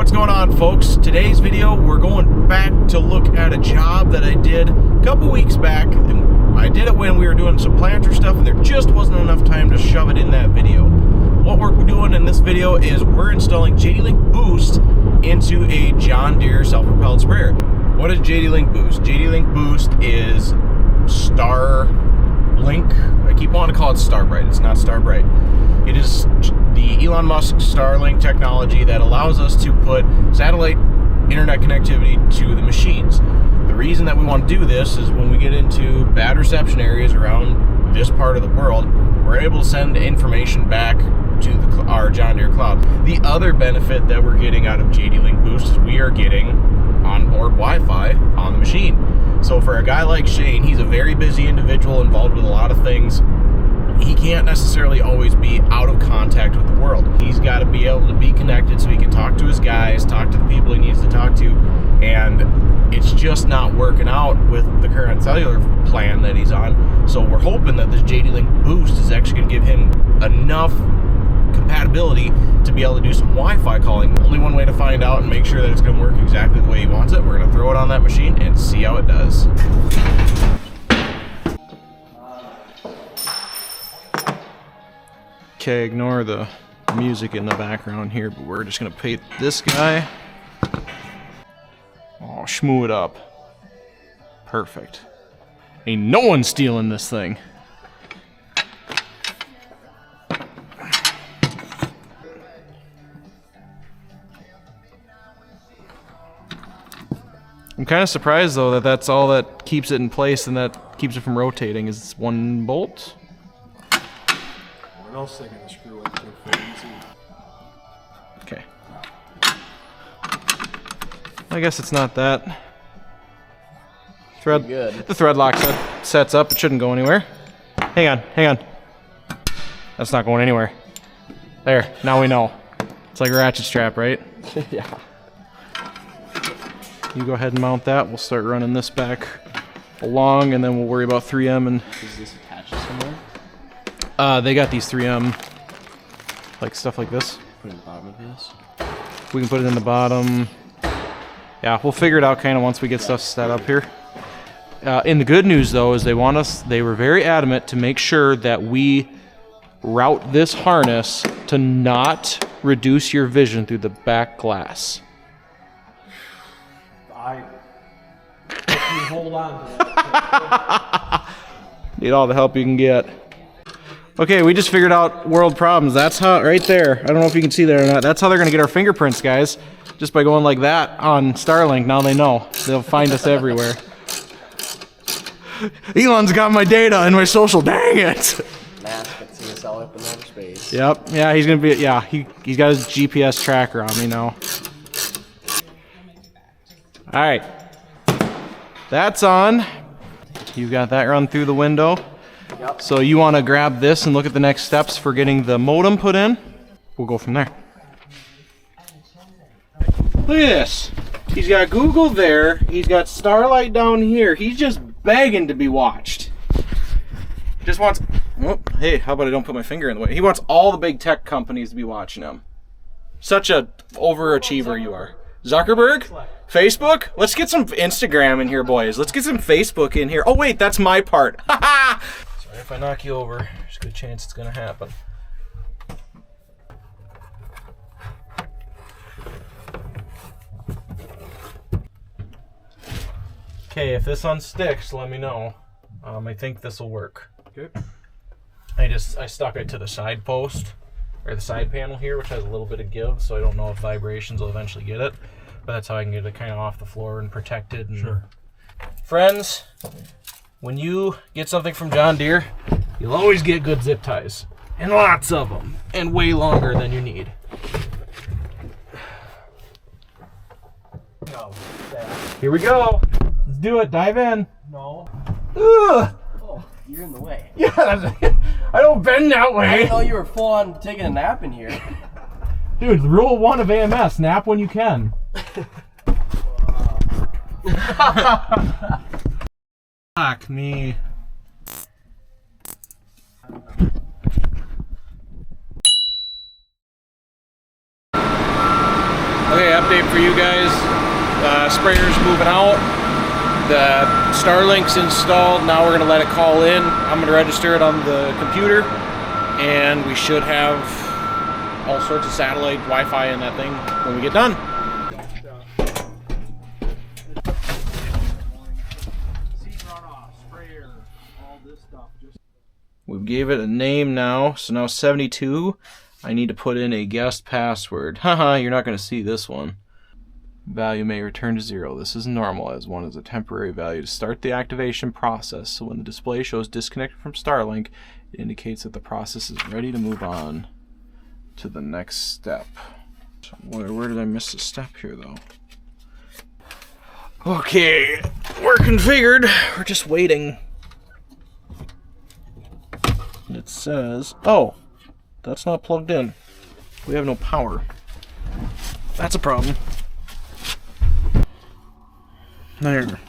What's going on, folks? Today's video, we're going back to look at a job that I did a couple weeks back, and I did it when we were doing some planter stuff, and there just wasn't enough time to shove it in that video. What we're doing in this video is we're installing JDLink Boost into a John Deere self-propelled sprayer. What is JDLink Boost? JDLink Boost is Starlink. I keep wanting to call it Starbright. It's not Starbright. It is the Elon Musk Starlink technology that allows us to put satellite internet connectivity to the machines. The reason that we want to do this is when we get into bad reception areas around this part of the world, we're able to send information back to our John Deere cloud. The other benefit that we're getting out of JDLink Boost is we are getting onboard Wi-Fi on the machine. So for a guy like Shane, he's a very busy individual involved with a lot of things. He can't necessarily always be out of contact with the world. He's got to be able to be connected so he can talk to his guys, talk to the people he needs to talk to, and it's just not working out with the current cellular plan that he's on. So we're hoping that this JDLink Boost is actually going to give him enough compatibility to be able to do some Wi-Fi calling. Only one way to find out and make sure that it's going to work exactly the way he wants it. We're going to throw it on that machine and see how it does. Okay, ignore the music in the background here, but we're just gonna paint this guy. Oh, shmoo it up. Perfect. Ain't no one stealing this thing. I'm kind of surprised though that that's all that keeps it in place and that keeps it from rotating is one bolt. What else they gonna screw up to fit easy? Okay. I guess it's not that. Thread. Good. The thread lock sets up. It shouldn't go anywhere. Hang on, hang on. That's not going anywhere. There. Now we know. It's like a ratchet strap, right? Yeah. You go ahead and mount that. We'll start running this back along, and then we'll worry about 3M and. Is this attached somewhere? They got these 3M, like stuff like this. Put it in the bottom of this. We can put it in the bottom. Yeah, we'll figure it out kind of once we get stuff set up here. And the good news though is they were very adamant to make sure that we route this harness to not reduce your vision through the back glass. Hold on to that. Need all the help you can get. Okay, we just figured out world problems. That's how, right there. I don't know if you can see there or not. That's how they're going to get our fingerprints, guys. Just by going like that on Starlink. Now they know. They'll find us everywhere. Elon's got my data and my social. Dang it! Musk can see us all up in outer space. Yep. Yeah, he's going to be, yeah, he's got his GPS tracker on me now. All right. That's on. You've got that run through the window. Yep. So you want to grab this and look at the next steps for getting the modem put in. We'll go from there. Look at this. He's got Google there. He's got Starlight down here. He's just begging to be watched. Just wants... Oh, hey, how about I don't put my finger in the way? He wants all the big tech companies to be watching him. Such a overachiever you are. Zuckerberg? Facebook? Let's get some Instagram in here, boys. Let's get some Facebook in here. Oh, wait, that's my part. Ha Sorry if I knock you over. There's a good chance it's going to happen. Okay, if this unsticks, let me know. I think this will work. Okay. I stuck it to the side post, or the side panel here, which has a little bit of give, so I don't know if vibrations will eventually get it. But that's how I can get it kind of off the floor and protected. And sure. Friends, when you get something from John Deere, you'll always get good zip ties. And lots of them. And way longer than you need. No. Here we go. Let's do it. Dive in. No. Ugh. Oh, you're in the way. Yeah, I don't bend that I way. didn't know you were full on taking a nap in here. Dude, rule 1 of AMS, nap when you can. Fuck me. Okay, update for you guys. Sprayer's moving out. The Starlink's installed. Now we're gonna let it call in. I'm gonna register it on the computer, and we should have all sorts of satellite Wi-Fi in that thing when we get done. We gave it a name now, so now 72. I need to put in a guest password. Haha, you're not going to see this one. Value may return to 0. This is normal, as 1 is a temporary value to start the activation process. So when the display shows disconnected from Starlink, it indicates that the process is ready to move on to the next step. So where did I miss a step here, though? Okay, we're configured. We're just waiting. It says, oh, that's not plugged in. We have no power. That's a problem. There.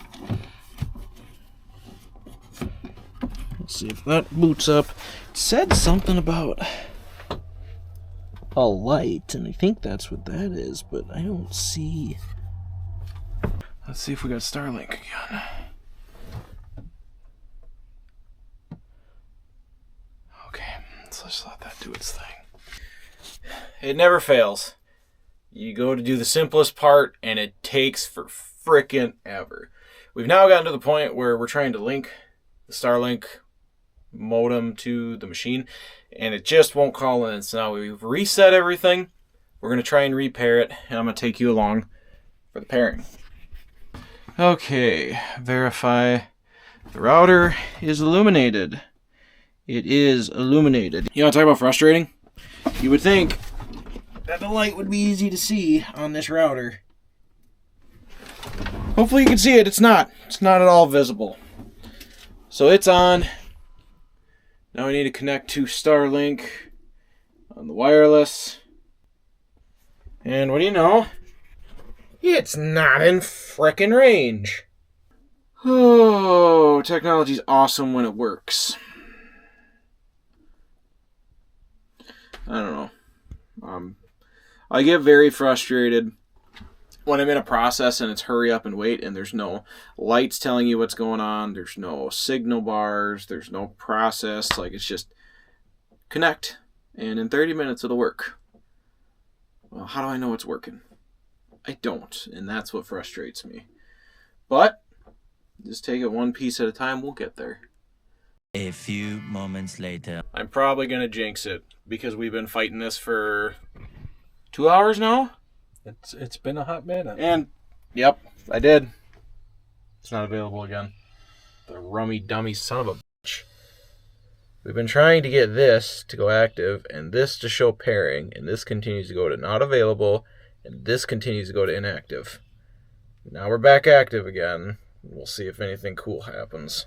Let's see if that boots up. It said something about a light, and I think that's what that is, but I don't see. Let's see if we got Starlink again. Okay, so let's let that do its thing. It never fails. You go to do the simplest part, and it takes for frickin' ever. We've now gotten to the point where we're trying to link the Starlink modem to the machine, and it just won't call in. So now we've reset everything. We're going to try and repair it, and I'm going to take you along for the pairing. Okay, verify the router is illuminated. It is illuminated. You want to talk about frustrating? You would think that the light would be easy to see on this router. Hopefully you can see it. It's not. It's not at all visible. So it's on. Now we need to connect to Starlink on the wireless. And what do you know? It's not in frickin' range. Oh, technology's awesome when it works. I don't know. I get very frustrated when I'm in a process and it's hurry up and wait and there's no lights telling you what's going on. There's no signal bars. There's no process. Like, it's just connect and in 30 minutes it'll work. Well, how do I know it's working? I don't, and that's what frustrates me. But just take it one piece at a time. We'll get there. A few moments later. I'm probably going to jinx it because we've been fighting this for 2 hours now. It's been a hot minute. And, yep, I did. It's not available again. The rummy dummy son of a bitch. We've been trying to get this to go active and this to show pairing, and this continues to go to not available, and this continues to go to inactive. Now we're back active again. We'll see if anything cool happens.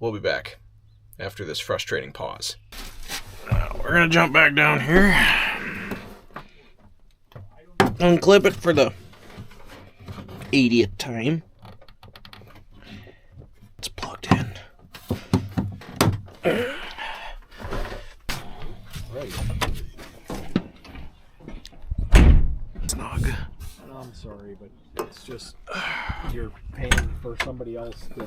We'll be back after this frustrating pause. Now we're going to jump back down here. Unclip it for the 80th time. It's plugged in. Snug. I'm sorry, but it's just you're paying for somebody else to.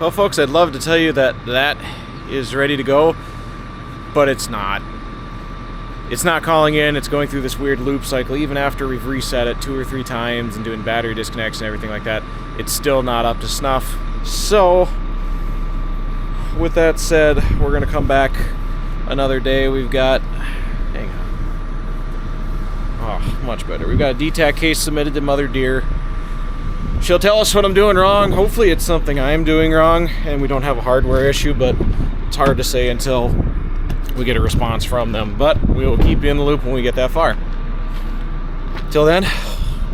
Well, folks, I'd love to tell you that that is ready to go, but it's not. It's not calling in. It's going through this weird loop cycle. Even after we've reset it 2 or 3 times and doing battery disconnects and everything like that, it's still not up to snuff. So, with that said, we're going to come back another day. We've got... Hang on. Oh, much better. We've got a DTAC case submitted to Mother Deere. She'll tell us what I'm doing wrong. Hopefully it's something I'm doing wrong and we don't have a hardware issue, but it's hard to say until we get a response from them. But we will keep you in the loop when we get that far. Till then,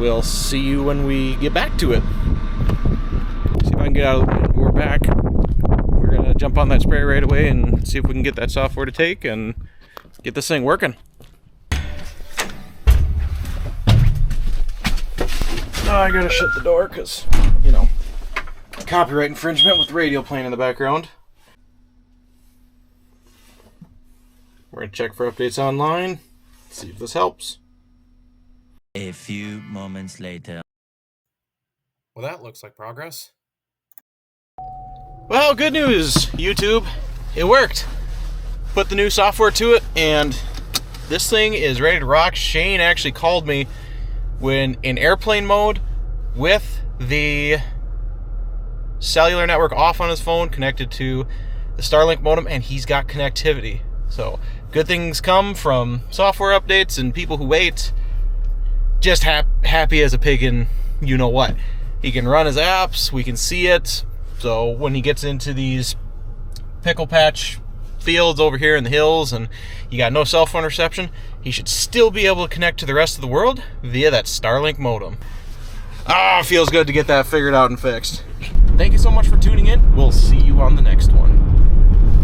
we'll see you when we get back to it. See if I can get out of the wind. We're back. We're going to jump on that sprayer right away and see if we can get that software to take and get this thing working. Oh, I gotta shut the door because, you know, copyright infringement with the radio playing in the background. We're going to check for updates online, see if this helps. A few moments later. Well, that looks like progress. Well, good news, YouTube. It worked. Put the new software to it, and this thing is ready to rock. Shane actually called me when in airplane mode with the cellular network off on his phone, connected to the Starlink modem, and he's got connectivity. So, good things come from software updates and people who wait. Just happy as a pig in you-know-what. He can run his apps, we can see it, so when he gets into these pickle patch fields over here in the hills and you got no cell phone reception, he should still be able to connect to the rest of the world via that Starlink modem. Ah, feels good to get that figured out and fixed. Thank you so much for tuning in. We'll see you on the next one.